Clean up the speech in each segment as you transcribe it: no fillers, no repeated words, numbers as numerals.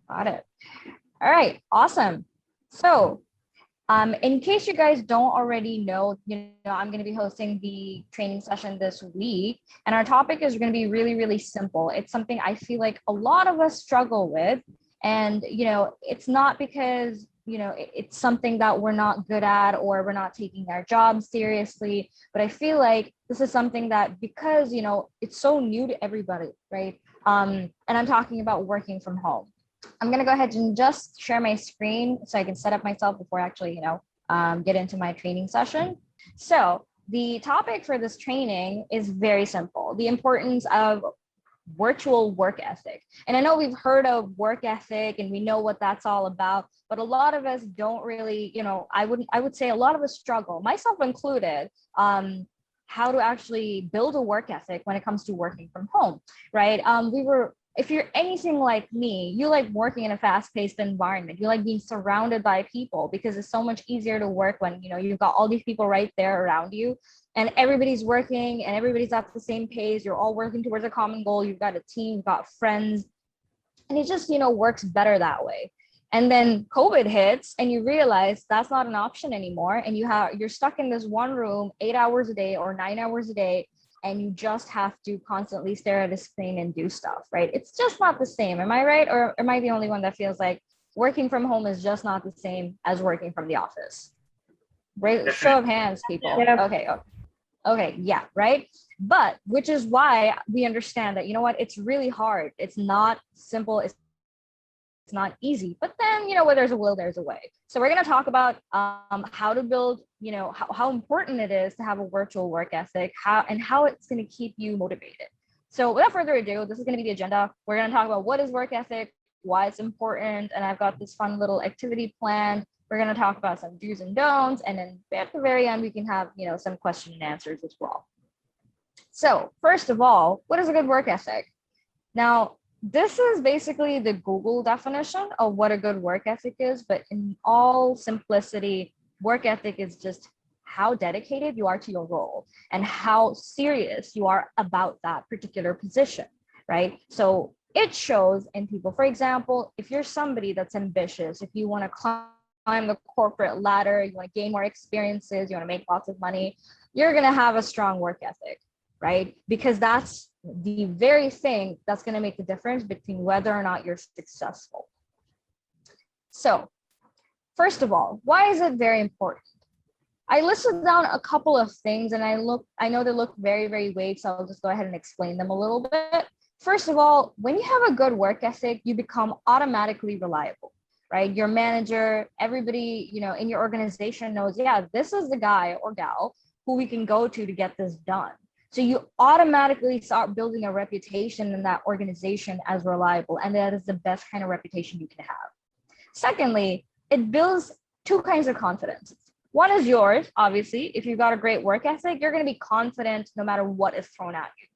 Got it. All right, awesome. So in case you guys don't already know, I'm going to be hosting the training session this week, and our topic is going to be really, really simple. It's something I feel like a lot of us struggle with, and it's not because it's something that we're not good at or we're not taking our job seriously, but I feel like this is something that because it's so new to everybody, right? And I'm talking about working from home. I'm going to go ahead and just share my screen so I can set up myself before actually, get into my training session. So the topic for this training is very simple: the importance of virtual work ethic. And I know we've heard of work ethic and we know what that's all about, but a lot of us don't really, I would say a lot of us struggle, myself included, how to actually build a work ethic when it comes to working from home, right? If you're anything like me, you like working in a fast-paced environment. You like being surrounded by people because it's so much easier to work when you've got all these people right there around you, and everybody's working and everybody's at the same pace. You're all working towards a common goal. You've got a team, you've got friends, and it just works better that way. And then COVID hits and you realize that's not an option anymore, and you're stuck in this one room 8 hours a day or 9 hours a day, and you just have to constantly stare at a screen and do stuff, right? It's just not the same. Am I right? Or am I the only one that feels like working from home is just not the same as working from the office? Right? Show of hands, people. Yeah. Okay, yeah, right? But which is why we understand that, it's really hard. It's not simple. It's not easy, but then where there's a will, there's a way. So we're going to talk about how to build, how important it is to have a virtual work ethic, how it's going to keep you motivated. So without further ado, this is going to be the agenda. We're going to talk about what is work ethic, why it's important, and I've got this fun little activity plan. We're going to talk about some do's and don'ts, and then at the very end we can have some question and answers as well. So first of all, what is a good work ethic? Now, this is basically the Google definition of what a good work ethic is, but in all simplicity, work ethic is just how dedicated you are to your role and how serious you are about that particular position, right? So it shows in people. For example, if you're somebody that's ambitious, if you want to climb the corporate ladder, you want to gain more experiences, you want to make lots of money, you're going to have a strong work ethic, right? Because that's the very thing that's going to make the difference between whether or not you're successful. So first of all, why is it very important? I listed down a couple of things, and I know they look very, very vague, so I'll just go ahead and explain them a little bit. First of all, when you have a good work ethic, you become automatically reliable, right? Your manager, everybody, in your organization knows, yeah, this is the guy or gal who we can go to get this done. So you automatically start building a reputation in that organization as reliable, and that is the best kind of reputation you can have. Secondly, it builds two kinds of confidence. One is yours, obviously. If you've got a great work ethic, you're going to be confident no matter what is thrown at you.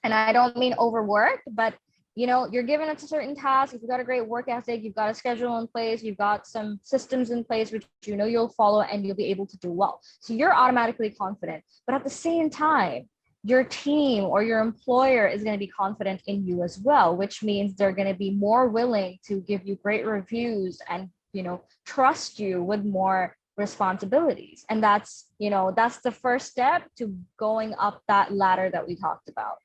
And I don't mean overworked, but you're given a certain task. If you've got a great work ethic, you've got a schedule in place, you've got some systems in place, which you'll follow and you'll be able to do well. So you're automatically confident. But at the same time, your team or your employer is going to be confident in you as well, which means they're going to be more willing to give you great reviews and, trust you with more responsibilities. And that's the first step to going up that ladder that we talked about.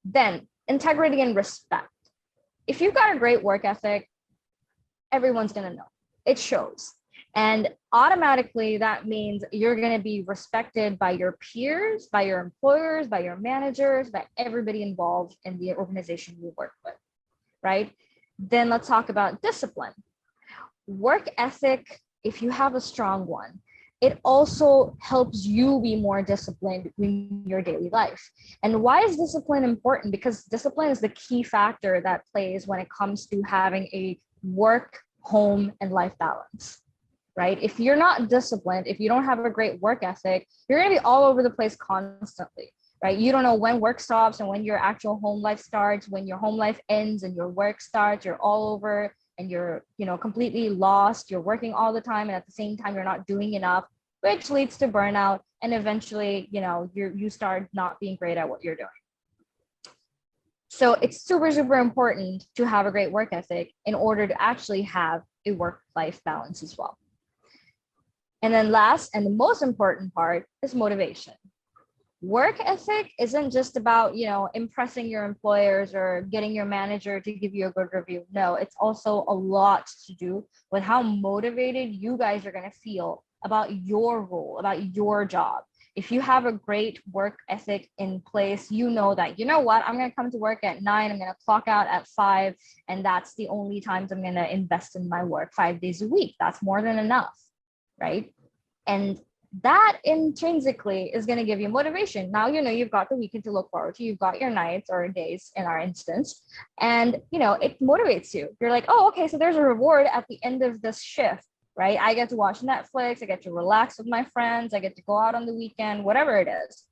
Then integrity and respect. If you've got a great work ethic, everyone's going to know. It shows. And automatically that means you're going to be respected by your peers, by your employers, by your managers, by everybody involved in the organization you work with, right? Then let's talk about discipline. Work ethic, if you have a strong one, it also helps you be more disciplined in your daily life. And why is discipline important? Because discipline is the key factor that plays when it comes to having a work, home, and life balance, right? If you're not disciplined, if you don't have a great work ethic, you're going to be all over the place constantly, right? You don't know when work stops and when your actual home life starts, when your home life ends and your work starts. You're all over and you're, completely lost. You're working all the time, and at the same time, you're not doing enough, which leads to burnout. And eventually, you start not being great at what you're doing. So it's super, super important to have a great work ethic in order to actually have a work-life balance as well. And then last and the most important part is motivation. Work ethic isn't just about, impressing your employers or getting your manager to give you a good review. No, it's also a lot to do with how motivated you guys are going to feel about your role, about your job. If you have a great work ethic in place, you know that, I'm going to come to work at 9, I'm going to clock out at 5, and that's the only times I'm going to invest in my work 5 days a week. That's more than enough, right? And that intrinsically is going to give you motivation. Now, you've got the weekend to look forward to, you've got your nights or days in our instance, and, it motivates you. You're like, oh, okay, so there's a reward at the end of this shift, right? I get to watch Netflix, I get to relax with my friends, I get to go out on the weekend, whatever it is.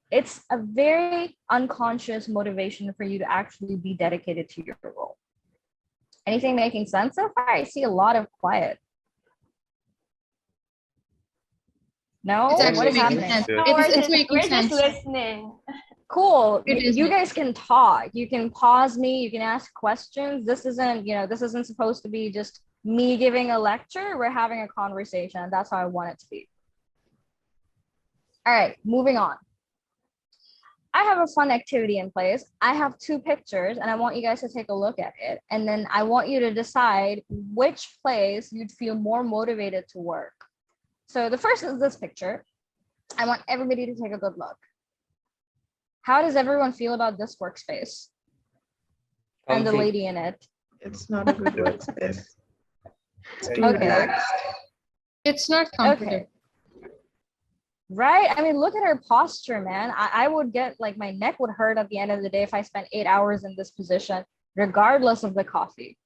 It's a very unconscious motivation for you to actually be dedicated to your role. Anything making sense so far? I see a lot of quiet. No? It's What is making happening? sense. No, It's making we're sense. just listening. Cool. It is You guys can talk. You can pause me. You can ask questions. This isn't supposed to be just me giving a lecture. We're having a conversation. That's how I want it to be. All right, moving on. I have a fun activity in place. I have 2 pictures and I want you guys to take a look at it. And then I want you to decide which place you'd feel more motivated to work. So the first is this picture. I want everybody to take a good look. How does everyone feel about this workspace? And the lady in it? It's not a good workspace. It's too Okay. relaxed. It's not comfortable. Okay. Right? I mean, look at her posture, man. I would get, my neck would hurt at the end of the day if I spent 8 hours in this position, regardless of the coffee.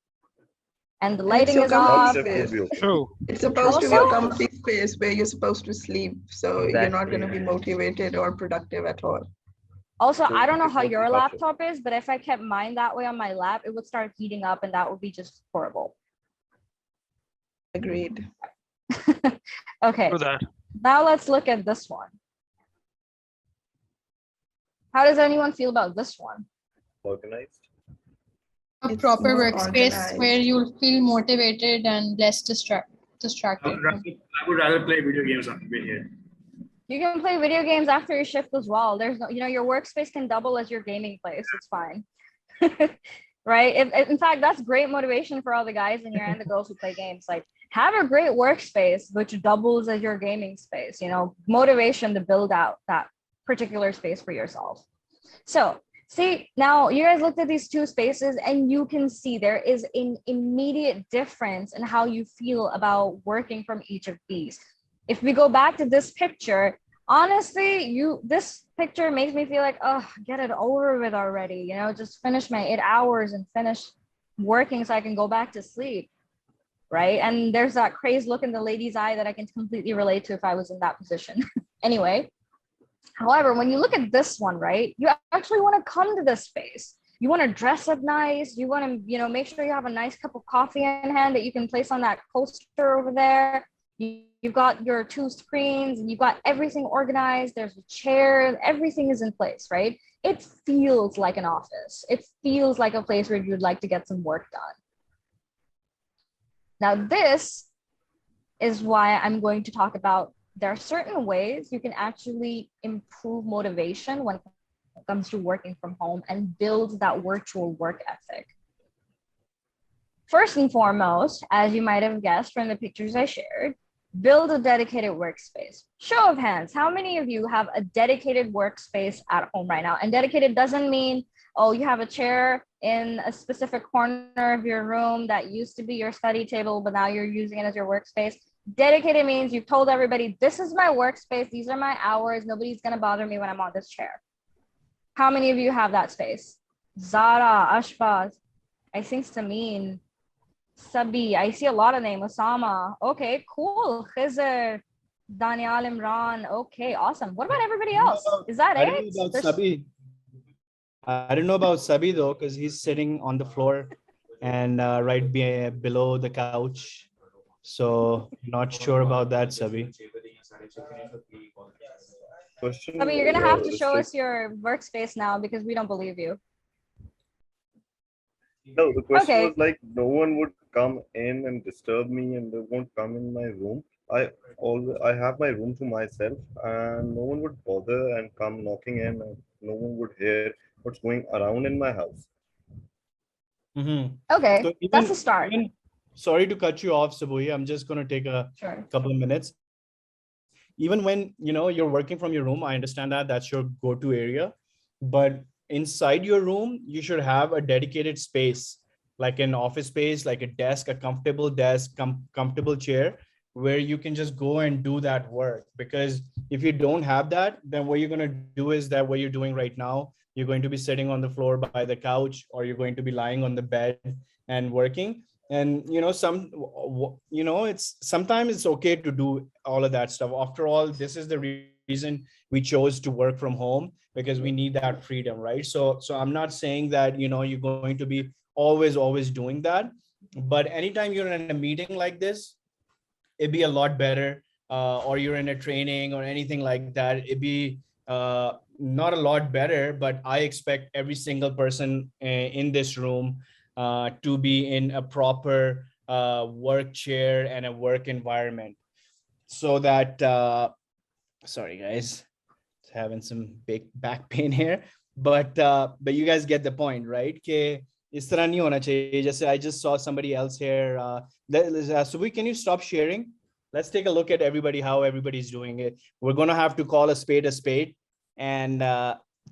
And the lighting is off. True. It's supposed to be a Also- comfy space where you're supposed to sleep. So you're not going to be motivated or productive at all. Also, So I don't know how it's your multi-function. laptop is, but if I kept mine that way on my lap, it would start heating up and that would be just horrible. Agreed. Okay, True that. now let's look at this one. How does anyone feel about this one? Organized. A It's proper more workspace organized. where you'll feel motivated and less distracted. I would rather play video games after being here. You can play video games after your shift as well. There's no, your workspace can double as your gaming place. It's fine. Right? In fact, that's great motivation for all the guys in here and the girls who play games. Like, have a great workspace, which doubles as your gaming space, motivation to build out that particular space for yourself. So, see, now you guys looked at these 2 spaces and you can see there is an immediate difference in how you feel about working from each of these. If we go back to this picture, honestly, this picture makes me feel like, oh, get it over with already, just finish my 8 hours and finish working so I can go back to sleep, right? And there's that crazed look in the lady's eye that I can completely relate to if I was in that position. Anyway, however, when you look at this one, right, you actually want to come to this space. You want to dress up nice. You want to, make sure you have a nice cup of coffee in hand that you can place on that coaster over there. You've got your 2 screens and you've got everything organized. There's a chair, everything is in place, right? It feels like an office. It feels like a place where you'd like to get some work done. Now, this is why I'm going to talk about there are certain ways you can actually improve motivation when it comes to working from home and build that virtual work ethic. First and foremost, as you might have guessed from the pictures I shared, build a dedicated workspace. Show of hands, how many of you have a dedicated workspace at home right now? And dedicated doesn't mean, oh, you have a chair in a specific corner of your room that used to be your study table, but now you're using it as your workspace. Dedicated means you've told everybody, this is my workspace, these are my hours, nobody's gonna bother me when I'm on this chair. How many of you have that space? Zara, Ashfaz, I think Samin, Sabi, I see a lot of names. Osama. Okay, cool. Khizr, Daniel Imran. Okay, awesome. What about everybody else? Is that I it? don't know about There's- Sabi. I don't know about Sabi though, because he's sitting on the floor and right below the couch. So not sure about that, Sabi. Question. Sabi, you're gonna have to show us your workspace now because we don't believe you. No, the question Okay. was like no one would come in and disturb me, and they won't come in my room. I have my room to myself, and no one would bother and come knocking in, and no one would hear what's going around in my house. Mhm. Okay. So That's a start. sorry to cut you off, Subuhi. I'm just going to take a Sure. couple of minutes. Even when you're working from your room, I understand that that's your go-to area, but inside your room, you should have a dedicated space, like an office space, like a desk, a comfortable desk, comfortable chair, where you can just go and do that work. Because if you don't have that, then what you're going to do is that what you're doing right now, you're going to be sitting on the floor by the couch, or you're going to be lying on the bed and working. And it's sometimes it's okay to do all of that stuff. After all, this is the reason we chose to work from home, because we need that freedom, right? So I'm not saying that you're going to be always doing that, but anytime you're in a meeting like this, it'd be a lot better, or you're in a training or anything like that, it'd be not a lot better, but I expect every single person in this room to be in a proper work chair and a work environment, so that sorry guys, having some big back pain here, but you guys get the point, right? कि इस तरह नहीं होना चाहिए जैसे I just saw somebody else here. Subhi, can you stop sharing? Let's take a look at everybody, how everybody's doing it. We're going to have to call a spade and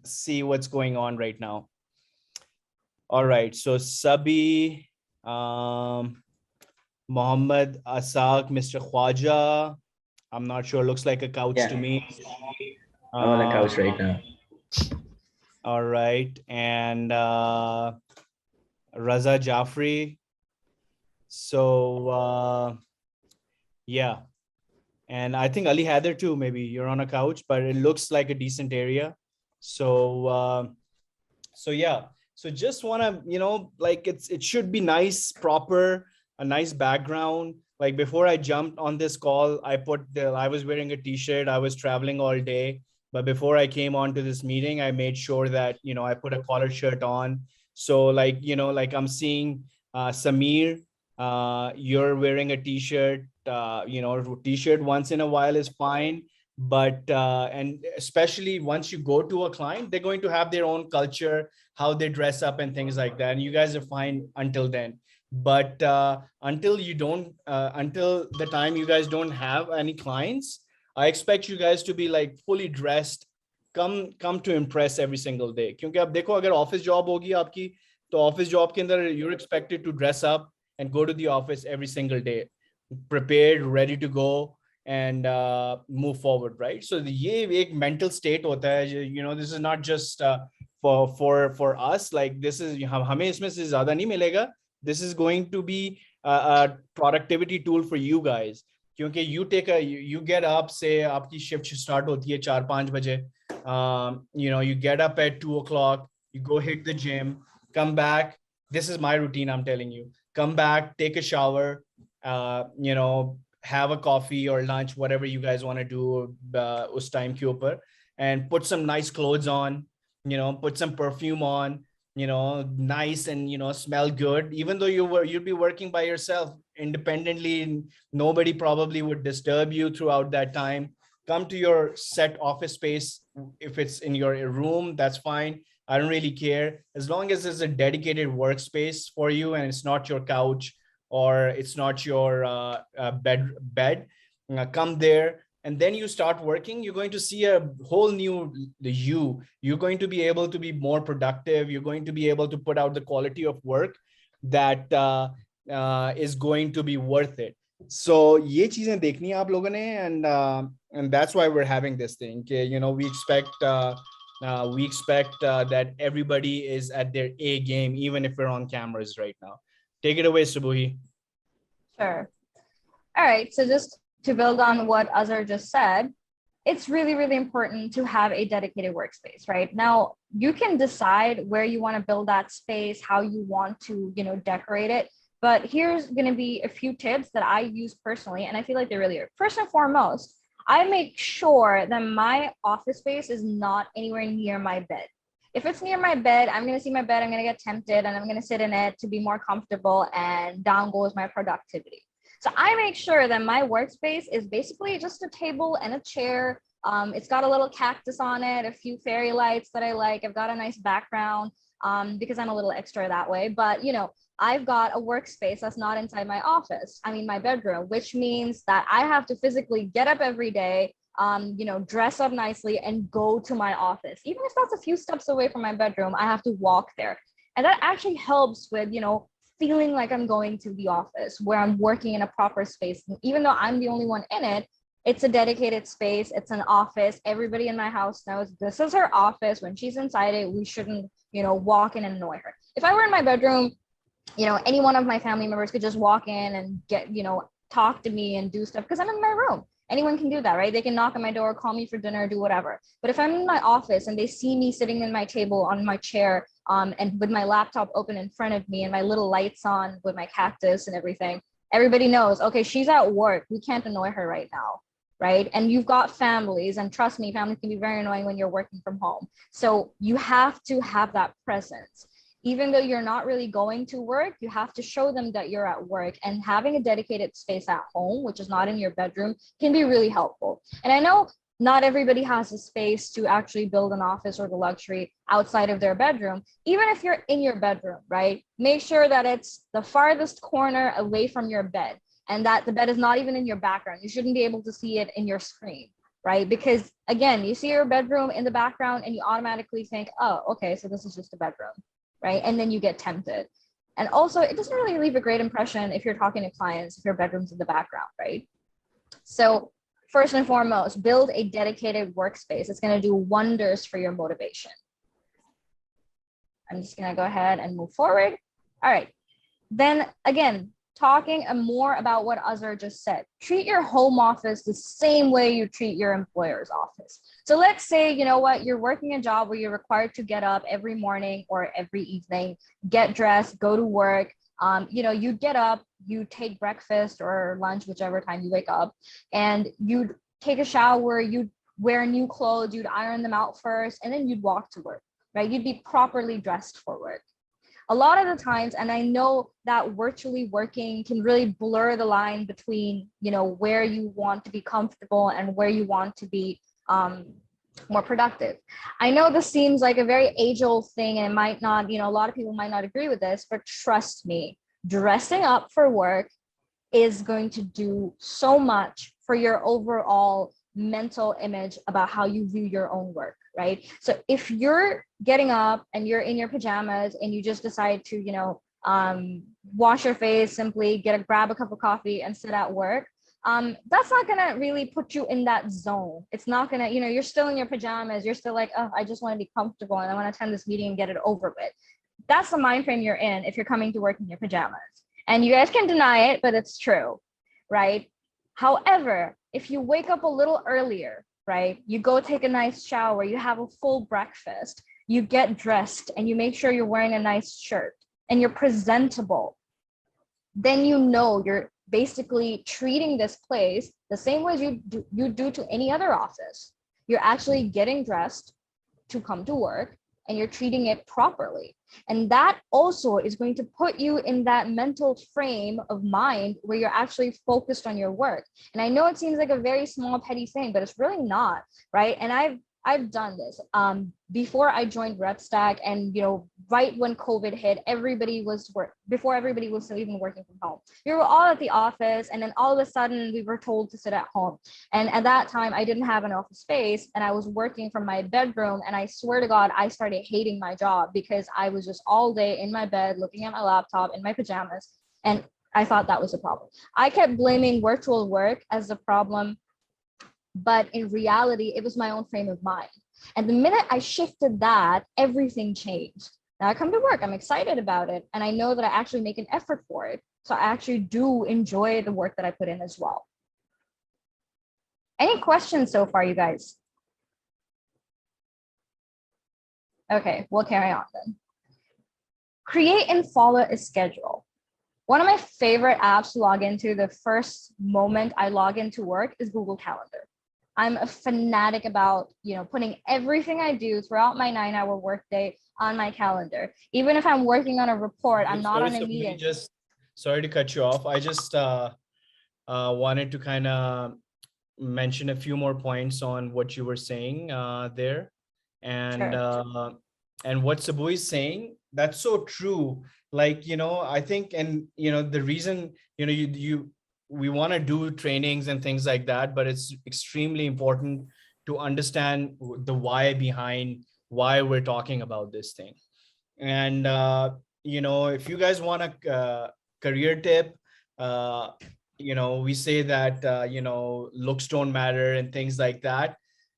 see what's going on right now. All right, so Sabi, Mohammed, Asaq, Mr. Khwaja. I'm not sure, looks like a couch to me. I'm on a couch right now. All right, and Raza Jaffrey. So yeah, and I think Ali Haider too. Maybe you're on a couch, but it looks like a decent area. So yeah. So just want to like it should be nice, proper, a nice background. Like before I jumped on this call, I was wearing a t-shirt. I was traveling all day. But before I came on to this meeting, I made sure that, I put a collar shirt on. So like, like I'm seeing Samir, you're wearing a t-shirt, t-shirt once in a while is fine. But, and especially once you go to a client, they're going to have their own culture, how they dress up and things like that. And you guys are fine until then. But until the time you guys don't have any clients, I expect you guys to be like fully dressed, come to impress every single day. क्योंकि आप देखो अगर office job होगी आपकी, तो office job के अंदर you're expected to dress up and go to the office every single day, prepared, ready to go, and move forward, right? So ये एक mental state होता है. This is not just for us. Like this is हमें इसमें से ज़्यादा नहीं मिलेगा. This is going to be a productivity tool for you guys. क्योंकि you get up, say आपकी shift start होती है 4-5 बजे. You get up at 2 o'clock, you go hit the gym, come back. This is my routine, I'm telling you. Come back, take a shower, have a coffee or lunch, whatever you guys want to do us time ke upar, and put some nice clothes on, put some perfume on, nice and smell good. Even though you'd be working by yourself independently, nobody probably would disturb you throughout that time. Come to your set office space. If it's in your room, that's fine. I don't really care, as long as it's a dedicated workspace for you and it's not your couch or it's not your bed. Come there, and then you start working. You're going to see a whole new you. You're going to be able to be more productive. You're going to be able to put out the quality of work that is going to be worth it. So ये चीजें देखनी है आप लोगों ने, and that's why we're having this thing. We expect that everybody is at their A game, even if we're on cameras right now. Take it away, Subuhi. Sure. All right. So just to build on what Azhar just said, it's really, really important to have a dedicated workspace, right? Now, you can decide where you want to build that space, how you want to, decorate it. But here's going to be a few tips that I use personally, and I feel like they really are. First and foremost, I make sure that my office space is not anywhere near my bed. If it's near my bed, I'm going to see my bed, I'm going to get tempted, and I'm going to sit in it to be more comfortable, and down goes my productivity. So I make sure that my workspace is basically just a table and a chair. It's got a little cactus on it, a few fairy lights that I like. I've got a nice background because I'm a little extra that way. But, you know, I've got a workspace that's not inside my office. I mean, my bedroom, which means that I have to physically get up every day, you know, dress up nicely and go to my office. Even if that's a few steps away from my bedroom, I have to walk there. And that actually helps with, you know, feeling like I'm going to the office where I'm working in a proper space. And even though I'm the only one in it, it's a dedicated space. It's an office. Everybody in my house knows this is her office. When she's inside it, we shouldn't, you know, walk in and annoy her. If I were in my bedroom, you know, any one of my family members could just walk in and get, you know, talk to me and do stuff because I'm in my room. Anyone can do that, right? They can knock on my door, call me for dinner, do whatever. But if I'm in my office and they see me sitting in my table on my chair and with my laptop open in front of me and my little lights on with my cactus and everything, everybody knows, okay, she's at work. We can't annoy her right now, right? And you've got families, and trust me, families can be very annoying when you're working from home. So you have to have that presence. Even though you're not really going to work, you have to show them that you're at work, and having a dedicated space at home, which is not in your bedroom, can be really helpful. And I know not everybody has the space to actually build an office or the luxury outside of their bedroom. Even if you're in your bedroom, right? Make sure that it's the farthest corner away from your bed and that the bed is not even in your background. You shouldn't be able to see it in your screen, right? Because again, you see your bedroom in the background and you automatically think, oh, okay, so this is just a bedroom. Right? And then you get tempted. And also, it doesn't really leave a great impression if you're talking to clients, if your bedroom's in the background, right? So first and foremost, build a dedicated workspace. It's going to do wonders for your motivation. I'm just going to go ahead and move forward. All right. Then again, talking more about what Azhar just said, treat your home office the same way you treat your employer's office. So let's say, you know what, you're working a job where you're required to get up every morning or every evening, get dressed, go to work. You know, you get up, you take breakfast or lunch, whichever time you wake up, and you'd take a shower, you'd wear new clothes, you'd iron them out first, and then you'd walk to work, right? You'd be properly dressed for work. A lot of the times, and I know that virtually working can really blur the line between, you know, where you want to be comfortable and where you want to be more productive. I know this seems like a very age-old thing and it might not, you know, a lot of people might not agree with this, but trust me, dressing up for work is going to do so much for your overall mental image about how you view your own work, right? So if you're getting up and you're in your pajamas and you just decide to, you know, wash your face, simply grab a cup of coffee and sit at work, that's not gonna really put you in that zone. It's not gonna, you know, you're still in your pajamas, you're still like, oh, I just want to be comfortable and I want to attend this meeting and get it over with. That's the mind frame you're in if you're coming to work in your pajamas. And you guys can deny it, but it's true, right? However, if you wake up a little earlier, right, you go take a nice shower, you have a full breakfast, you get dressed and you make sure you're wearing a nice shirt and you're presentable, then you know you're basically treating this place the same way as you do to any other office. You're actually getting dressed to come to work and you're treating it properly. And that also is going to put you in that mental frame of mind where you're actually focused on your work. And I know it seems like a very small, petty thing, but it's really not, right? And I've done this before I joined RepStack, and you know, right when COVID hit, before everybody was even working from home. We were all at the office, and then all of a sudden we were told to sit at home. And at that time, I didn't have an office space, and I was working from my bedroom. And I swear to God, I started hating my job because I was just all day in my bed, looking at my laptop in my pajamas, and I thought that was a problem. I kept blaming virtual work as the problem. But in reality, it was my own frame of mind. And the minute I shifted that, everything changed. Now I come to work, I'm excited about it. And I know that I actually make an effort for it. So I actually do enjoy the work that I put in as well. Any questions so far, you guys? Okay, we'll carry on then. Create and follow a schedule. One of my favorite apps to log into the first moment I log into work is Google Calendar. I'm a fanatic about, putting everything I do throughout my 9-hour workday on my calendar. Even if I'm working on a report, I'm not on a meeting. Sorry to cut you off. I just wanted to kind of mention a few more points on what you were saying there. And Sure. And what Subuhi is saying, that's so true. Like, I think, and, the reason, we want to do trainings and things like that, but it's extremely important to understand the why behind why we're talking about this thing. And, if you guys want a career tip, we say that, looks don't matter and things like that.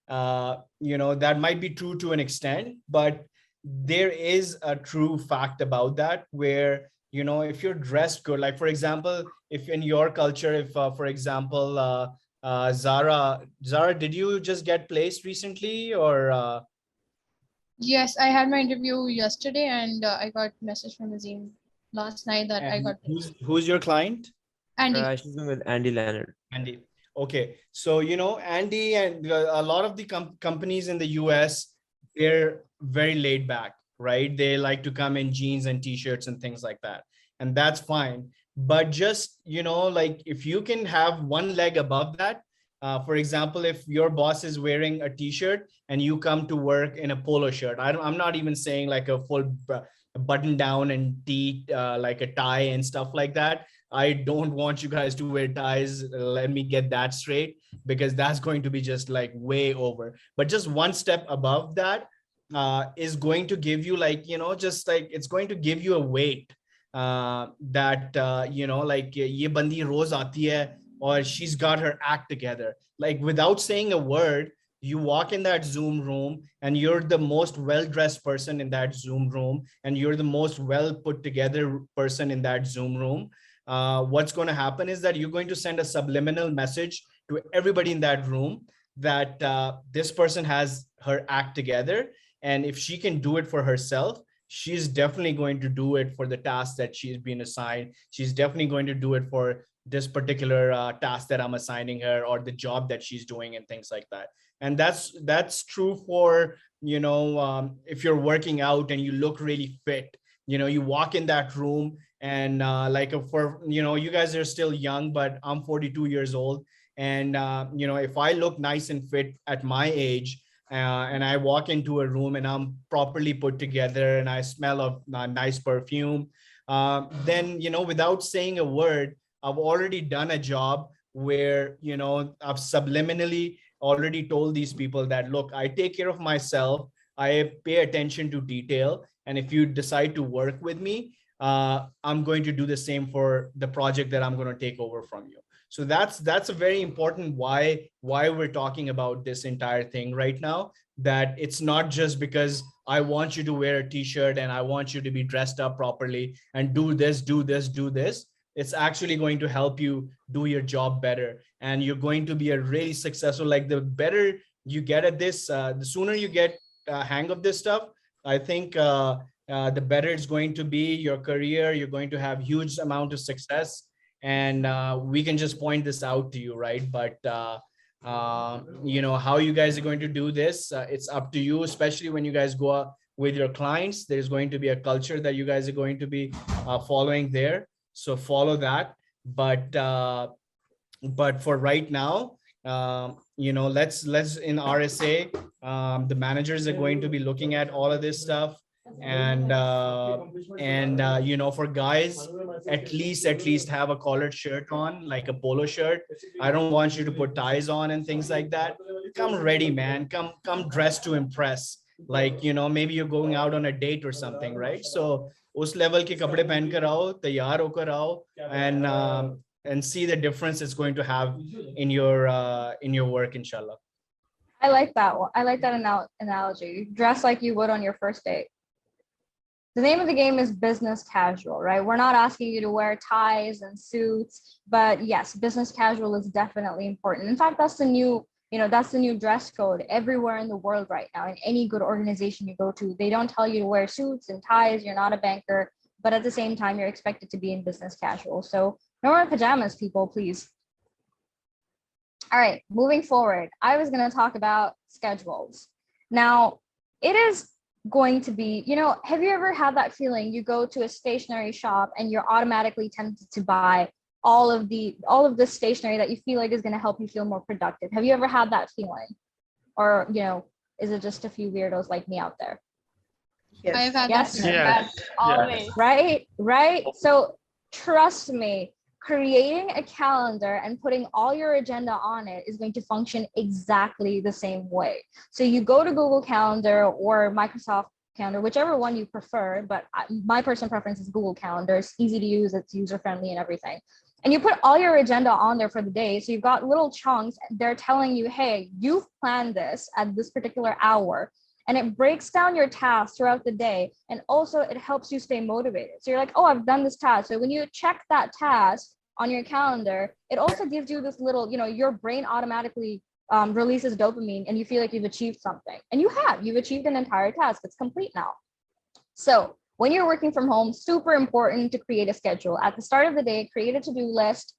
That might be true to an extent, but there is a true fact about that where, if you're dressed good, like, for example, if in your culture, if, for example, Zara, did you just get placed recently or? Yes, I had my interview yesterday and I got message from Azim last night that I got who's your client? Andy. She's been with Andy Leonard. Andy. Okay. So, Andy and a lot of the companies in the US, they're very laid back, right? They like to come in jeans and t-shirts and things like that. And that's fine. But just, like if you can have one leg above that, for example, if your boss is wearing a t-shirt and you come to work in a polo shirt, I'm not even saying like a full button down and tee, like a tie and stuff like that. I don't want you guys to wear ties. Let me get that straight, because that's going to be just like way over. But just one step above that is going to give you like, just like it's going to give you a weight that, like ye bandi roz aati hai, or she's got her act together. Like without saying a word, you walk in that Zoom room and you're the most well-dressed person in that Zoom room, and you're the most well put together person in that Zoom room. What's going to happen is that you're going to send a subliminal message to everybody in that room that this person has her act together. And if she can do it for herself, she's definitely going to do it for the task that she's been assigned. She's definitely going to do it for this particular task that I'm assigning her, or the job that she's doing and things like that. And that's true for, if you're working out and you look really fit, you walk in that room and for, you guys are still young, but I'm 42 years old. And, if I look nice and fit at my age, and I walk into a room and I'm properly put together and I smell of nice perfume, then, without saying a word, I've already done a job where, I've subliminally already told these people that, look, I take care of myself. I pay attention to detail. And if you decide to work with me, I'm going to do the same for the project that I'm going to take over from you. So that's a very important why we're talking about this entire thing right now, that it's not just because I want you to wear a t-shirt and I want you to be dressed up properly and do this, do this, do this. It's actually going to help you do your job better. And you're going to be a really successful, like the better you get at this, the sooner you get a hang of this stuff, I think the better it's going to be your career. You're going to have huge amount of success. And we can just point this out to you, right? But how you guys are going to do this, it's up to you, especially when you guys go out with your clients. There's going to be a culture that you guys are going to be following there. So follow that. But for right now, let's in RSA, the managers are going to be looking at all of this stuff. And for guys, at least have a collared shirt on, like a polo shirt. I don't want you to put ties on and things like that. Come ready, man. Come dressed to impress. Like, maybe you're going out on a date or something, right? So us level ke kapde pehen kar aao, taiyar hokar aao, and see the difference it's going to have in your work, inshallah. I like that one. I like that analogy. Dress like you would on your first date. The name of the game is business casual, right? We're not asking you to wear ties and suits, but yes, business casual is definitely important. In fact, that's the new, that's the new dress code everywhere in the world right now. In any good organization you go to, they don't tell you to wear suits and ties. You're not a banker, but at the same time, you're expected to be in business casual. So no more pajamas, people, please. All right, moving forward, I was going to talk about schedules. Now, it is going to be, have you ever had that feeling you go to a stationery shop and you're automatically tempted to buy all of the stationery that you feel like is going to help you feel more productive? Have you ever had that feeling? Or, is it just a few weirdos like me out there? Yes. I've had Yes. that. Yes. Always. Right. So trust me, creating a calendar and putting all your agenda on it is going to function exactly the same way. So you go to Google Calendar or Microsoft Calendar, whichever one you prefer, but my personal preference is Google Calendar. It's easy to use, it's user-friendly and everything. And you put all your agenda on there for the day. So you've got little chunks. They're telling you, hey, you've planned this at this particular hour. And it breaks down your tasks throughout the day. And also it helps you stay motivated. So you're like, oh, I've done this task. So when you check that task on your calendar, it also gives you this little, your brain automatically releases dopamine and you feel like you've achieved something. And you've achieved an entire task. It's complete now. So when you're working from home, super important to create a schedule. At the start of the day, create a to-do list.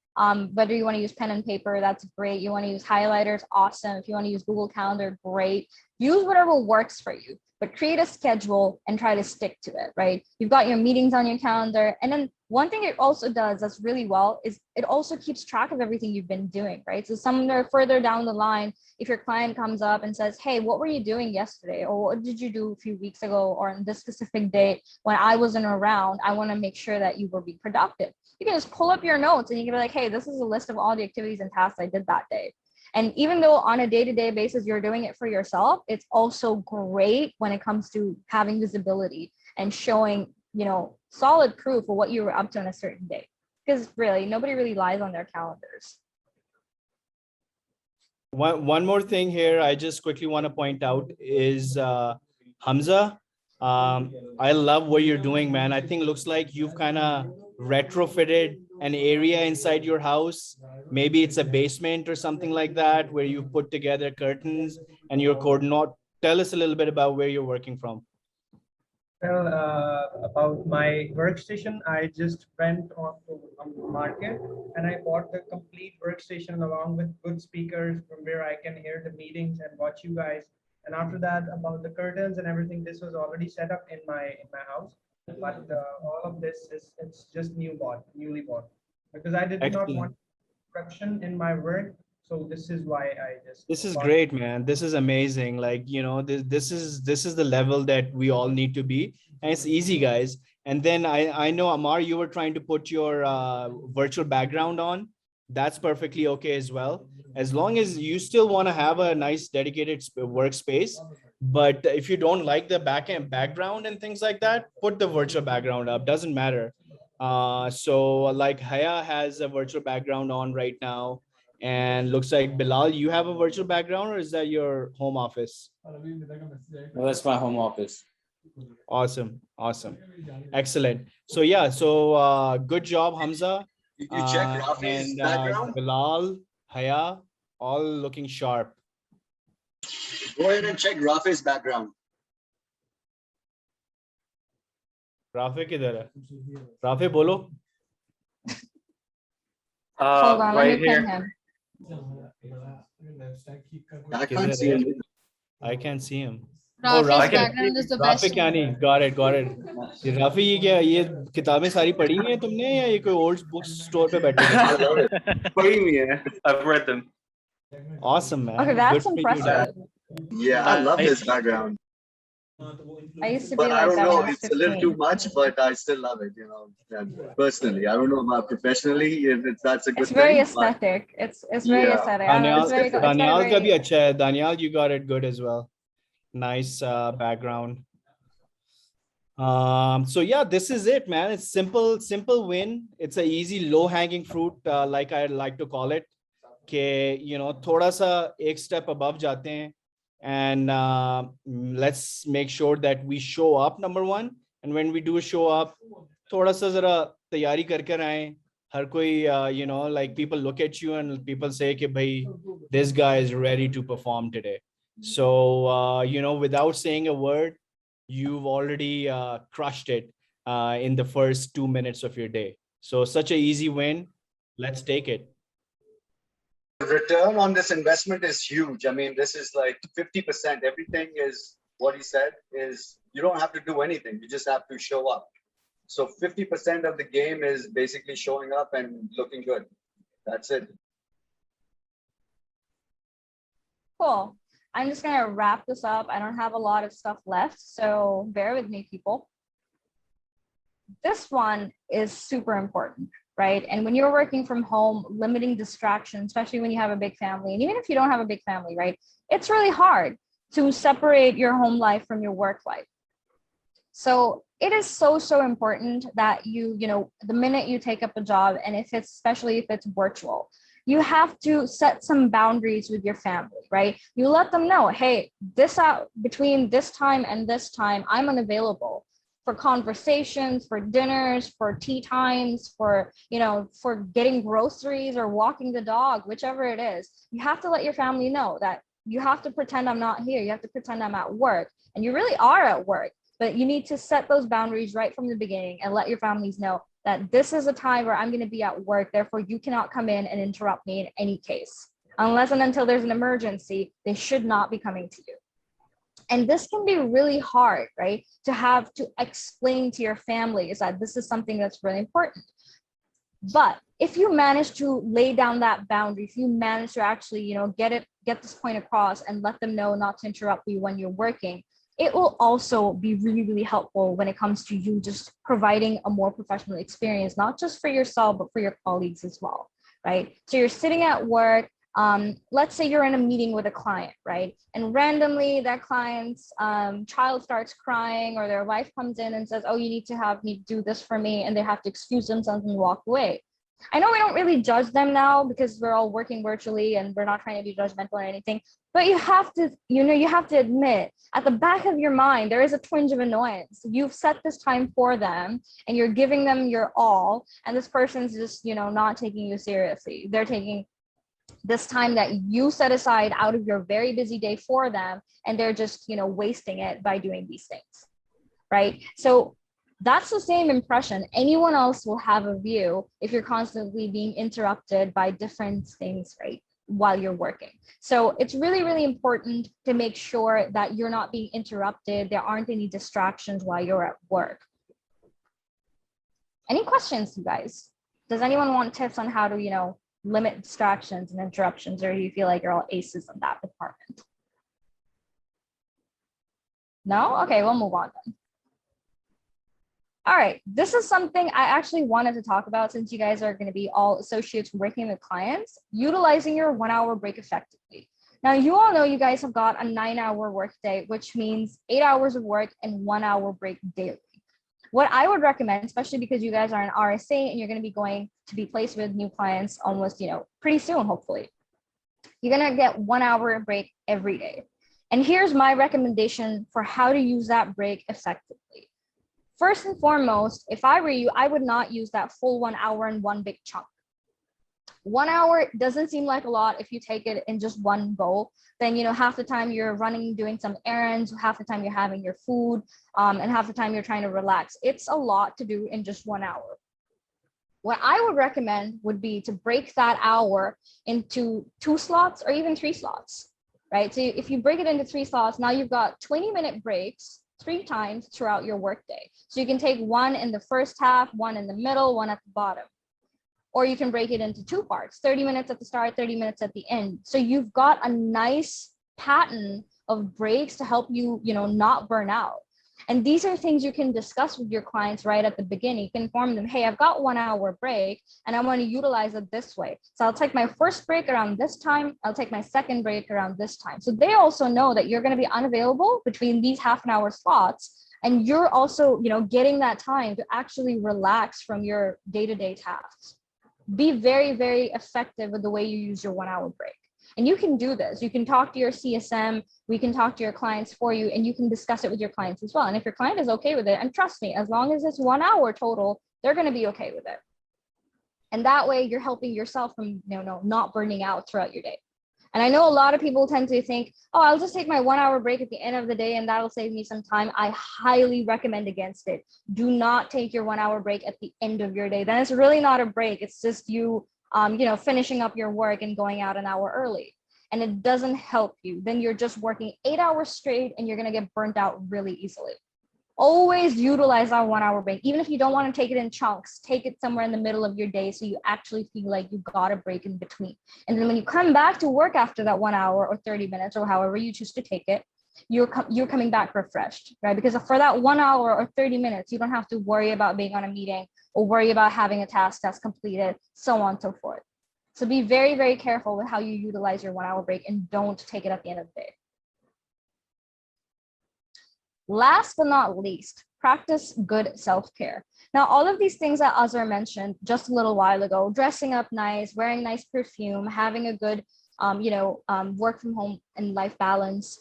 Whether you want to use pen and paper, that's great. You want to use highlighters, awesome. If you want to use Google Calendar, great. Use whatever works for you, but create a schedule and try to stick to it, right? You've got your meetings on your calendar. And then one thing it also does that's really well is it also keeps track of everything you've been doing, right? So somewhere further down the line, if your client comes up and says, hey, what were you doing yesterday? Or what did you do a few weeks ago? Or on this specific date when I wasn't around, I want to make sure that you will be productive. You can just pull up your notes and you can be like, hey, this is a list of all the activities and tasks I did that day. And even though on a day-to-day basis, you're doing it for yourself, it's also great when it comes to having visibility and showing, solid proof of what you were up to on a certain day. Because really, nobody really lies on their calendars. One more thing here, I just quickly want to point out is Hamza. I love what you're doing, man. I think it looks like you've kind of retrofitted an area inside your house. Maybe it's a basement or something like that, where you put together curtains and your coordinate. Tell us a little bit about where you're working from. Well, about my workstation, I just went on to a market and I bought the complete workstation along with good speakers from where I can hear the meetings and watch you guys. And after that, about the curtains and everything, this was already set up in my house. But all of this it's just newly bought because I did not want corruption in my work. So this is why I just. This is great, man. This is amazing. Like, this is the level that we all need to be, and it's easy, guys. And then I know, Amar, you were trying to put your virtual background on. That's perfectly okay as well, as long as you still want to have a nice dedicated workspace. But if you don't like the background and things like that, put the virtual background up. Doesn't matter. So like Haya has a virtual background on right now. And looks like Bilal, you have a virtual background, or is that your home office? No, that's my home office. Awesome. Excellent. So yeah, so good job, Hamza. You check Rafi's background? Bilal, Haya, all looking sharp. Go ahead and check Rafi's background. Rafi किधर है? Rafi बोलो. Hold on, let right me pin here. him. I can't see him. I can't see him. Rafi's background is the best. Rafi Kyani, got it. Rafi, ये क्या ये किताबें सारी पढ़ी हैं तुमने या ये कोई old book store पे बैठे हो? पढ़ी हुई है. I've read them. Awesome, man. Okay, that's Good for you, impressive. man. Yeah, I love this background. I used to be But I like don't that know, when I was it's a little too 15. much, but I still love it, and personally. I don't know about professionally, if that's a good It's very thing. aesthetic. It's very Yeah. aesthetic. Daniel, It's very good. It's got a Daniel का भी very- अच्छा है. Daniel, you got it good as well. Nice background. So yeah, this is it, man. It's simple win. It's a easy low-hanging fruit, like I like to call it. Okay, थोड़ा सा एक step above जाते हैं, and let's make sure that we show up, number one. And when we do show up, थोड़ा सा जरा तैयारी कर आए. हर कोई, like people look at you and people say कि भाई, this guy is ready to perform today. So without saying a word, you've already crushed it in the first 2 minutes of your day. So such an easy win. Let's take it. return on this investment is huge. I mean, this is like 50%. Everything is what he said is you don't have to do anything. You just have to show up. So 50% of the game is basically showing up and looking good. That's it. Cool. I'm just going to wrap this up. I don't have a lot of stuff left, so bear with me, people. This one is super important, right? And when you're working from home, limiting distractions, especially when you have a big family, and even if you don't have a big family, right? It's really hard to separate your home life from your work life. So it is so important that you know, the minute you take up a job, and if it's, especially if it's virtual, you have to set some boundaries with your family, right? You let them know, hey, this out between this time and this time, I'm unavailable for conversations, for dinners, for tea times, for, you know, for getting groceries or walking the dog, whichever it is. You have to let your family know that you have to pretend I'm not here. You have to pretend I'm at work, and you really are at work, but you need to set those boundaries right from the beginning and let your families know that this is a time where I'm going to be at work. Therefore, you cannot come in and interrupt me in any case. Unless and until there's an emergency, they should not be coming to you. And this can be really hard, right? To have to explain to your family is that this is something that's really important. But if you manage to lay down that boundary, if you manage to actually, you know, get this point across and let them know not to interrupt you when you're working, it will also be really helpful when it comes to you just providing a more professional experience, not just for yourself, but for your colleagues as well, right? So you're sitting at work, let's say you're in a meeting with a client, right? And randomly that client's child starts crying, or their wife comes in and says, oh, you need to do this for me, and they have to excuse themselves and walk away. I know we don't really judge them now because we're all working virtually and we're not trying to be judgmental or anything, but you have to, you have to admit at the back of your mind, there is a twinge of annoyance. You've set this time for them and you're giving them your all, and this person's just, not taking you seriously. They're taking this time that you set aside out of your very busy day for them, and they're just, wasting it by doing these things, right? So that's the same impression anyone else will have of you if you're constantly being interrupted by different things, right, while you're working. So it's really important to make sure that you're not being interrupted. There aren't any distractions while you're at work. Any questions, you guys? Does anyone want tips on how to, limit distractions and interruptions, or do you feel like you're all aces in that department? No? Okay, we'll move on then. All right, this is something I actually wanted to talk about since you guys are going to be all associates working with clients, utilizing your 1 hour break effectively. Now, you all know you guys have got a 9-hour workday, which means 8 hours of work and 1 hour break daily. What I would recommend, especially because you guys are an RSA and you're going to be going to be placed with new clients almost, pretty soon, hopefully, you're going to get 1 hour break every day. And here's my recommendation for how to use that break effectively. First and foremost, if I were you, I would not use that full 1 hour in one big chunk. 1 hour doesn't seem like a lot if you take it in just one go. Then, half the time you're running, doing some errands, half the time you're having your food, and half the time you're trying to relax. It's a lot to do in just 1 hour. What I would recommend would be to break that hour into 2 slots or even 3 slots, right? So if you break it into 3 slots, now you've got 20-minute breaks 3 times throughout your workday. So you can take one in the first half, one in the middle, one at the bottom. Or you can break it into 2 parts, 30 minutes at the start, 30 minutes at the end. So you've got a nice pattern of breaks to help you, not burn out. And these are things you can discuss with your clients right at the beginning. You can inform them, hey, I've got 1 hour break and I want to utilize it this way. So I'll take my first break around this time. I'll take my second break around this time. So they also know that you're going to be unavailable between these half-an-hour slots. And you're also, getting that time to actually relax from your day-to-day tasks. Be very effective with the way you use your 1 hour break. And you can do this. You can talk to your CSM. We can talk to your clients for you, and you can discuss it with your clients as well. And if your client is okay with it, and trust me, as long as it's 1 hour total, they're going to be okay with it. And that way you're helping yourself from, not burning out throughout your day. And I know a lot of people tend to think, oh, I'll just take my 1 hour break at the end of the day and that'll save me some time. I highly recommend against it. Do not take your 1 hour break at the end of your day. Then it's really not a break. It's just you finishing up your work and going out an hour early, and it doesn't help you, then you're just working 8 hours straight and you're going to get burnt out really easily. Always utilize that 1 hour break. Even if you don't want to take it in chunks, take it somewhere in the middle of your day so you actually feel like you got a break in between. And then when you come back to work after that 1 hour or 30 minutes or however you choose to take it, you're coming back refreshed, right? Because for that 1 hour or 30 minutes, you don't have to worry about being on a meeting or worry about having a task that's completed, so on and so forth. So be very, very careful with how you utilize your 1 hour break and don't take it at the end of the day. Last but not least, practice good self-care. Now, all of these things that Azhar mentioned just a little while ago, dressing up nice, wearing nice perfume, having a good, work from home and life balance,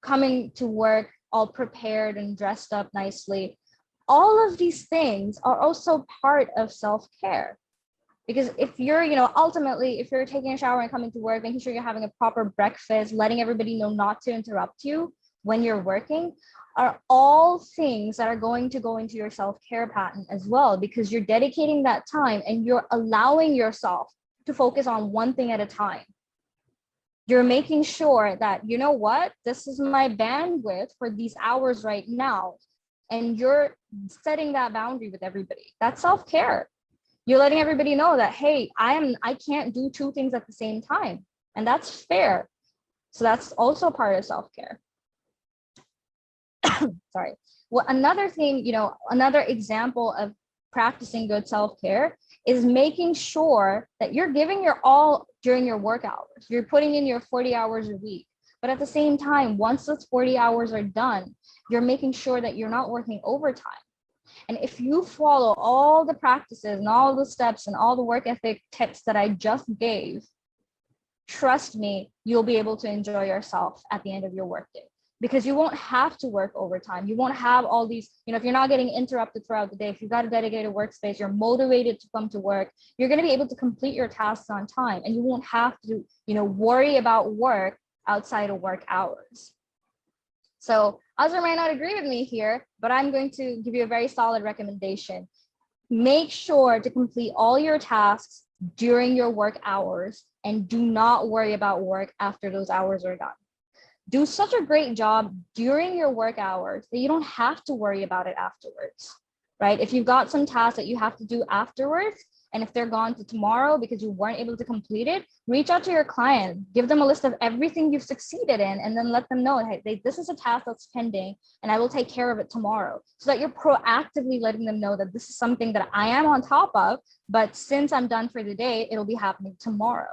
coming to work all prepared and dressed up nicely. All of these things are also part of self-care. Because if you're, ultimately, if you're taking a shower and coming to work, making sure you're having a proper breakfast, letting everybody know not to interrupt you when you're working, are all things that are going to go into your self-care pattern as well, because you're dedicating that time and you're allowing yourself to focus on one thing at a time. You're making sure that, you know what, this is my bandwidth for these hours right now. And you're setting that boundary with everybody. That's self-care. You're letting everybody know that, hey, I can't do two things at the same time. And that's fair. So that's also part of self-care. Sorry. Well, another thing, another example of practicing good self-care is making sure that you're giving your all during your work hours. You're putting in your 40 hours a week. But at the same time, once those 40 hours are done, you're making sure that you're not working overtime. And if you follow all the practices and all the steps and all the work ethic tips that I just gave, trust me, you'll be able to enjoy yourself at the end of your workday. Because you won't have to work overtime. You won't have all these, if you're not getting interrupted throughout the day, if you've got a dedicated workspace, you're motivated to come to work, you're going to be able to complete your tasks on time, and you won't have to, worry about work outside of work hours. So Azhar might not agree with me here, but I'm going to give you a very solid recommendation. Make sure to complete all your tasks during your work hours and do not worry about work after those hours are done. Do such a great job during your work hours that you don't have to worry about it afterwards, right? If you've got some tasks that you have to do afterwards, and if they're gone to tomorrow because you weren't able to complete it, reach out to your client, give them a list of everything you've succeeded in, and then let them know, hey, this is a task that's pending and I will take care of it tomorrow. So that you're proactively letting them know that this is something that I am on top of, but since I'm done for the day, it'll be happening tomorrow.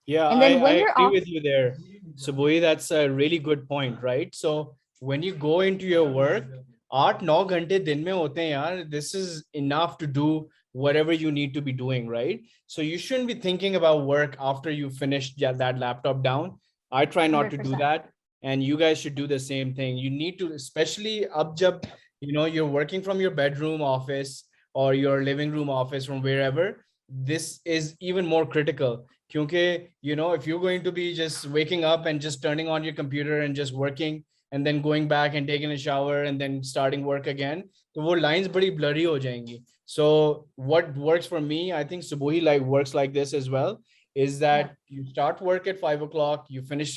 Yeah, and then when I you're agree off, with you there, Subuhi. That's a really good point, right? So when you go into your work, 8-9 घंटे दिन में होते हैं यार. This is enough to do whatever you need to be doing, right? So you shouldn't be thinking about work after you finish that laptop down. I try not 100%. to do that, and you guys should do the same thing. You need to, especially ab jab, you're working from your bedroom office or your living room office, from wherever. This is even more critical. Because, if you're going to be just waking up and just turning on your computer and just working and then going back and taking a shower and then starting work again, so wo lines badi blurry ho jayengi. So what works for me, I think Subuhi works like this as well, is that you start work at 5 o'clock,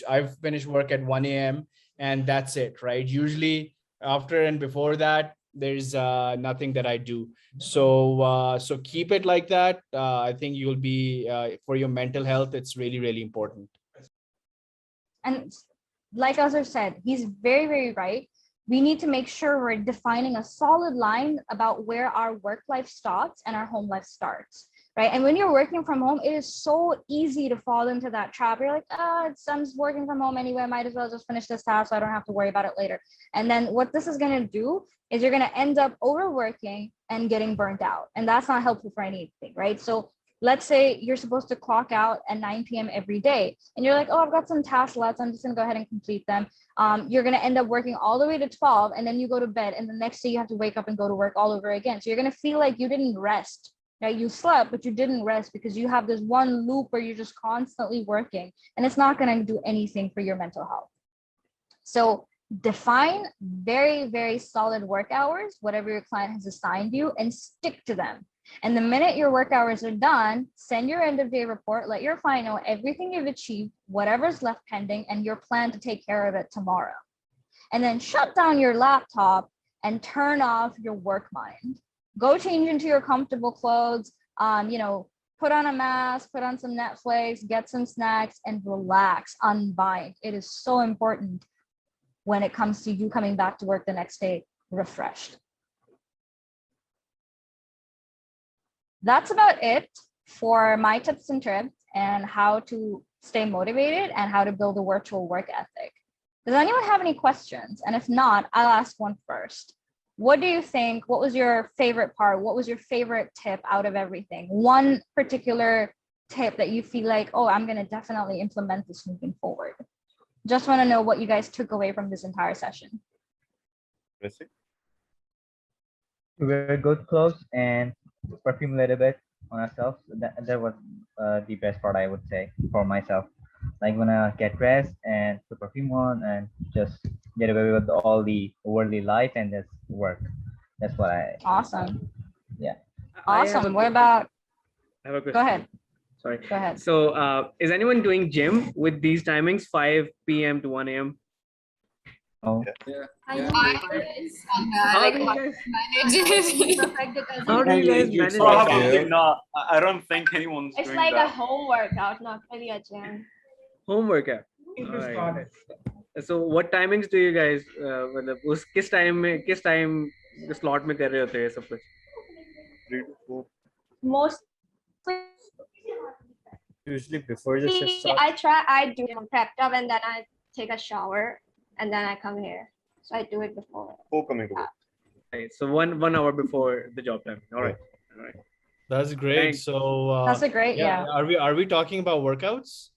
I've finished work at 1 a.m. and that's it, right? Usually after and before that, there's nothing that I do. So keep it like that. I think you'll be, for your mental health, it's really, really important. and like Azhar said, he's very, very right. We need to make sure we're defining a solid line about where our work life stops and our home life starts, right? And when you're working from home, it is so easy to fall into that trap. You're like, I'm just working from home anyway. I might as well just finish this task so I don't have to worry about it later. And then what this is going to do is you're going to end up overworking and getting burnt out. And that's not helpful for anything, right? So let's say you're supposed to clock out at 9 p.m. every day. And you're like, oh, I've got some tasks left. I'm just going to go ahead and complete them. You're going to end up working all the way to 12, and then you go to bed. And the next day you have to wake up and go to work all over again. So you're going to feel like you didn't rest. Right? You slept, but you didn't rest because you have this one loop where you're just constantly working. And it's not going to do anything for your mental health. So Define very, very solid work hours, whatever your client has assigned you, and stick to them. And the minute your work hours are done, send your end of day report, let your client know everything you've achieved, whatever's left pending, and your plan to take care of it tomorrow. And then shut down your laptop and turn off your work mind. Go change into your comfortable clothes, put on a mask, put on some Netflix, get some snacks, and relax, unbind. It is so important when it comes to you coming back to work the next day refreshed. That's about it for my tips and tricks and how to stay motivated and how to build a virtual work ethic. Does anyone have any questions? And if not, I'll ask one first. What do you think? What was your favorite part? What was your favorite tip out of everything? One particular tip that you feel like, oh, I'm going to definitely implement this moving forward. Just want to know what you guys took away from this entire session. Missy? Wear good clothes and perfume a little bit on ourselves. That was the best part, I would say, for myself. Like when I get dressed and put perfume on and just get away with all the worldly life and just work. That's what I. Awesome. Yeah. Awesome. What about? I have a question. Go ahead. Sorry. Go ahead. So is anyone doing gym with these timings, 5 p.m. to 1 a.m.? Oh. Yeah. How do you guys manage Probably that? not. I don't think anyone's It's doing like a that. home workout, not really a gym. Home workout. Alright. So what timings do you guys मतलब उस किस time slot में कर रहे होते हैं सब कुछ? 3 to 4. Mostly Usually before the shift starts. I do prepped up and then I take a shower and then I come here. So I do it before. Before coming to work. Right, so one hour before the job time. All right. That's great. Thanks. So That's a great, yeah. Are we talking about workouts?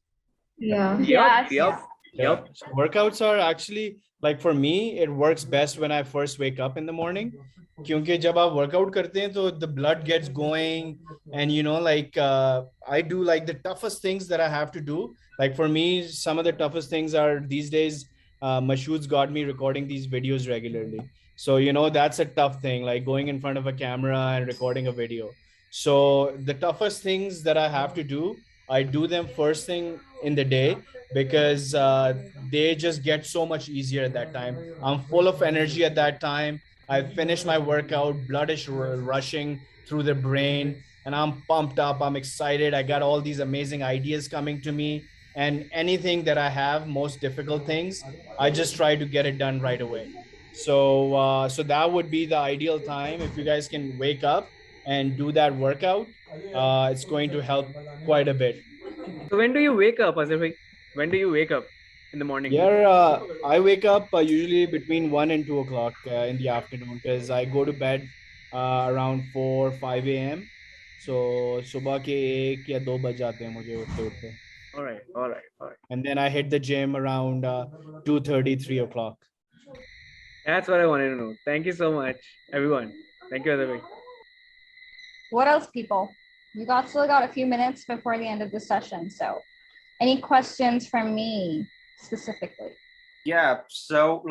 Yeah. Yep. So workouts are actually, like, for me, it works best when I first wake up in the morning. क्योंकि जब आप workout करते हैं तो the blood gets going, and I do like the toughest things that I have to do. Like for me, some of the toughest things are these days. Mashood's got me recording these videos regularly, so that's a tough thing, like going in front of a camera and recording a video. So the toughest things that I have to do, I do them first thing in the day, because they just get so much easier at that time. I'm full of energy at that time. I finished my workout, blood is rushing through the brain, and I'm pumped up. I'm excited. I got all these amazing ideas coming to me, and anything that I have, most difficult things, I just try to get it done right away. So that would be the ideal time. If you guys can wake up and do that workout, it's going to help quite a bit. So when do you wake up, Azhar? When do you wake up in the morning? Yeah, I wake up usually between 1 and 2 o'clock in the afternoon, because I go to bed around 4, 5 a.m. So सुबह के 1 या 2 बज जाते हैं मुझे उठते. All right. And then I hit the gym around 2:30, 3 o'clock. That's what I wanted to know. Thank you so much, everyone. Thank you, Azhar. What else, people? We still got a few minutes before the end of the session. So any questions from me specifically? Yeah. So,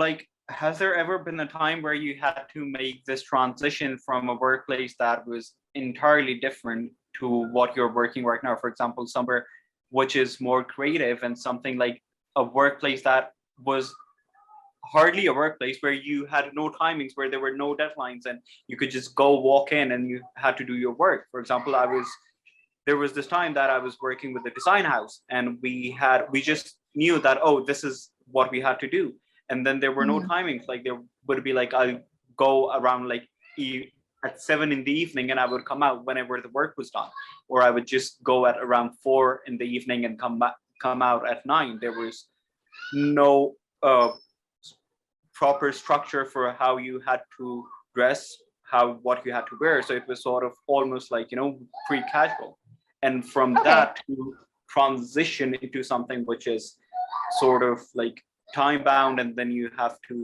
has there ever been a time where you had to make this transition from a workplace that was entirely different to what you're working right now? For example, somewhere which is more creative, and something like a workplace that was hardly a workplace, where you had no timings, where there were no deadlines, and you could just go walk in and you had to do your work. For example, there was this time that I was working with a design house, and we just knew that, oh, this is what we had to do. And then there were no timings. Like there would be I'll go around at 7 in the evening, and I would come out whenever the work was done, or I would just go at around 4 in the evening and come out at 9. There was no proper structure for how you had to dress, what you had to wear. So it was sort of almost pre-casual. And from that to transition into something which is sort of time bound, and then you have to,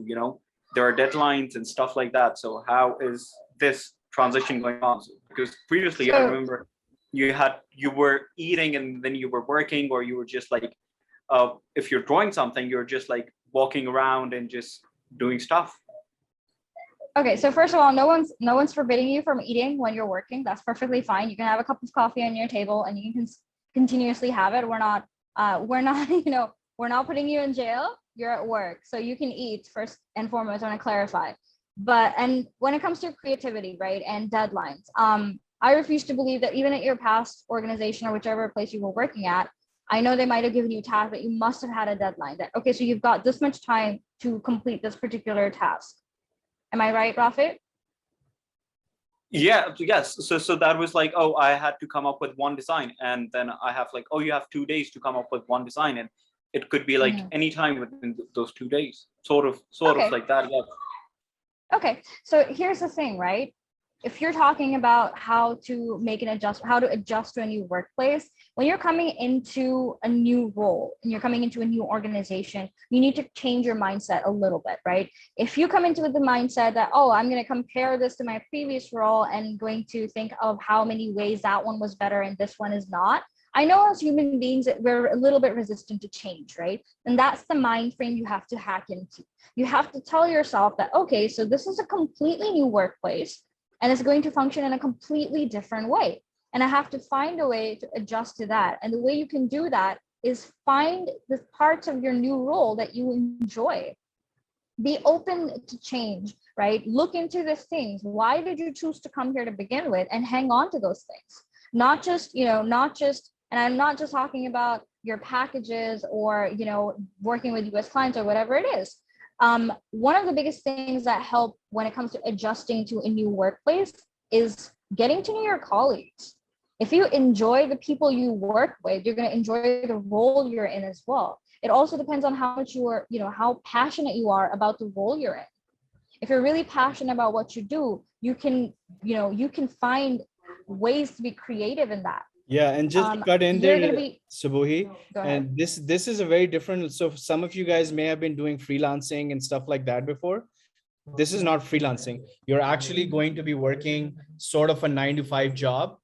there are deadlines and stuff like that. So how is this transition going on? Because previously, I remember you were eating and then you were working, or you were just if you're drawing something, you're just walking around and just doing stuff. Okay, so first of all, no one's forbidding you from eating when you're working. That's perfectly fine. You can have a cup of coffee on your table and you can continuously have it. We're not we're not putting you in jail. You're at work, so you can eat first and foremost. I want to clarify. But and when it comes to creativity, right, and deadlines, I refuse to believe that even at your past organization or whichever place you were working at, I know they might have given you a task, but you must have had a deadline that, okay, so you've got this much time to complete this particular task. Am I right, Rafi? Yeah, yes. So that was like, oh, I had to come up with one design, and then I have like, oh, you have 2 days to come up with one design, and it could be like any time within those 2 days, sort of like that. Yeah. Okay, so here's the thing, right? If you're talking about how to make an adjustment, how to adjust to a new workplace, when you're coming into a new role and you're coming into a new organization, you need to change your mindset a little bit, right? If you come into the mindset that, oh, I'm going to compare this to my previous role and going to think of how many ways that one was better and this one is not, I know as human beings that we're a little bit resistant to change, right? And that's the mind frame you have to hack into. You have to tell yourself that, okay, so this is a completely new workplace and it's going to function in a completely different way. And I have to find a way to adjust to that. And the way you can do that is find the parts of your new role that you enjoy. Be open to change, right? Look into the things. Why did you choose to come here to begin with, and hang on to those things? Not just, and I'm not just talking about your packages or, working with US clients or whatever it is. One of the biggest things that help when it comes to adjusting to a new workplace is getting to know your colleagues. If you enjoy the people you work with, you're going to enjoy the role you're in as well. It also depends on how much you are, how passionate you are about the role you're in. If you're really passionate about what you do, you can find ways to be creative in that. Yeah, and just cut in there, Subuhi. And this is a very different. So some of you guys may have been doing freelancing and stuff like that before. This is not freelancing. You're actually going to be working sort of a 9-to-5 job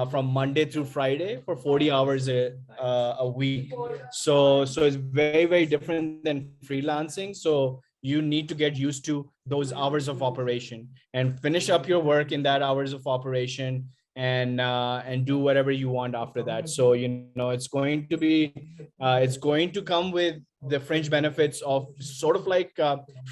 from Monday through Friday for 40 hours a week. So it's very, very different than freelancing. So you need to get used to those hours of operation and finish up your work in that hours of operation and do whatever you want after that. So it's going to be it's going to come with the fringe benefits of sort of like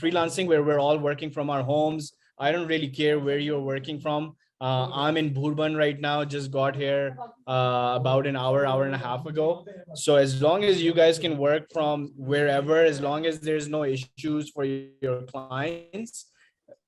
freelancing, where we're all working from our homes. I don't really care where you're working from. I'm in Bhutan right now, just got here about an hour and a half ago. So as long as you guys can work from wherever, as long as there's no issues for your clients,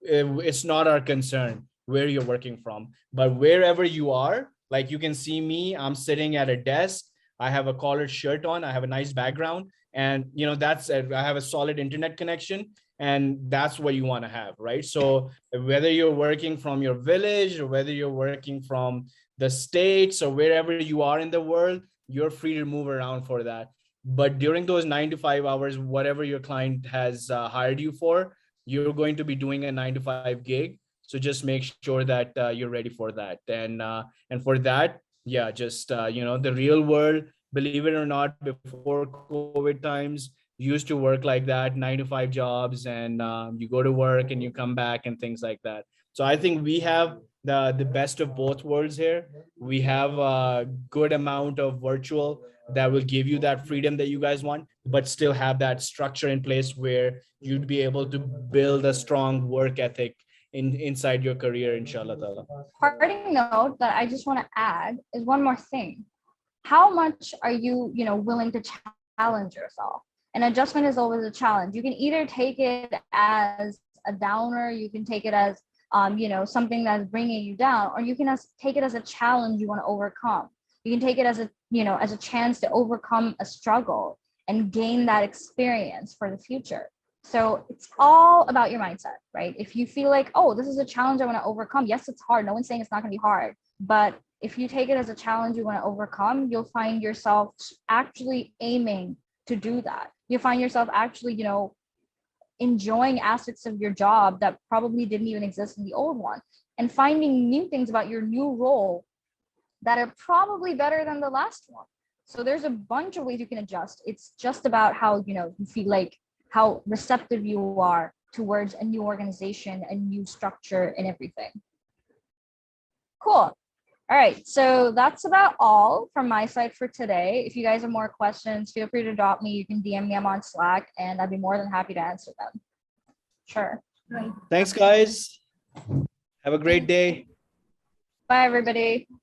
it's not our concern where you're working from. But wherever you are, like you can see me, I'm sitting at a desk. I have a collared shirt on. I have a nice background. And, that's I have a solid internet connection. And that's what you want to have, right? So whether you're working from your village or whether you're working from the States or wherever you are in the world, you're free to move around for that. But during those 9 to 5 hours, whatever your client has hired you for, you're going to be doing a 9 to 5 gig. So just make sure that you're ready for that. And for that, yeah, just, the real world, believe it or not, before COVID times, used to work like that, 9 to 5 jobs, and you go to work and you come back and things like that. So I think we have the best of both worlds here. We have a good amount of virtual that will give you that freedom that you guys want, but still have that structure in place where you'd be able to build a strong work ethic inside your career, inshallah ta'ala. Parting note that I just want to add is one more thing. How much are you, willing to challenge yourself? An adjustment is always a challenge. You can either take it as a downer, you can take it as, something that's bringing you down, or you can take it as a challenge you want to overcome. You can take it as a chance to overcome a struggle and gain that experience for the future. So it's all about your mindset, right? If you feel like, oh, this is a challenge I want to overcome. Yes, it's hard. No one's saying it's not going to be hard. But if you take it as a challenge you want to overcome, you'll find yourself actually aiming to do that. You'll find yourself actually, enjoying aspects of your job that probably didn't even exist in the old one, and finding new things about your new role that are probably better than the last one. So there's a bunch of ways you can adjust. It's just about how, you feel like how receptive you are towards a new organization, a new structure, and everything. Cool. All right, so that's about all from my side for today. If you guys have more questions, feel free to drop me. You can DM me on Slack, and I'd be more than happy to answer them. Sure. Thanks, guys. Have a great day. Bye, everybody.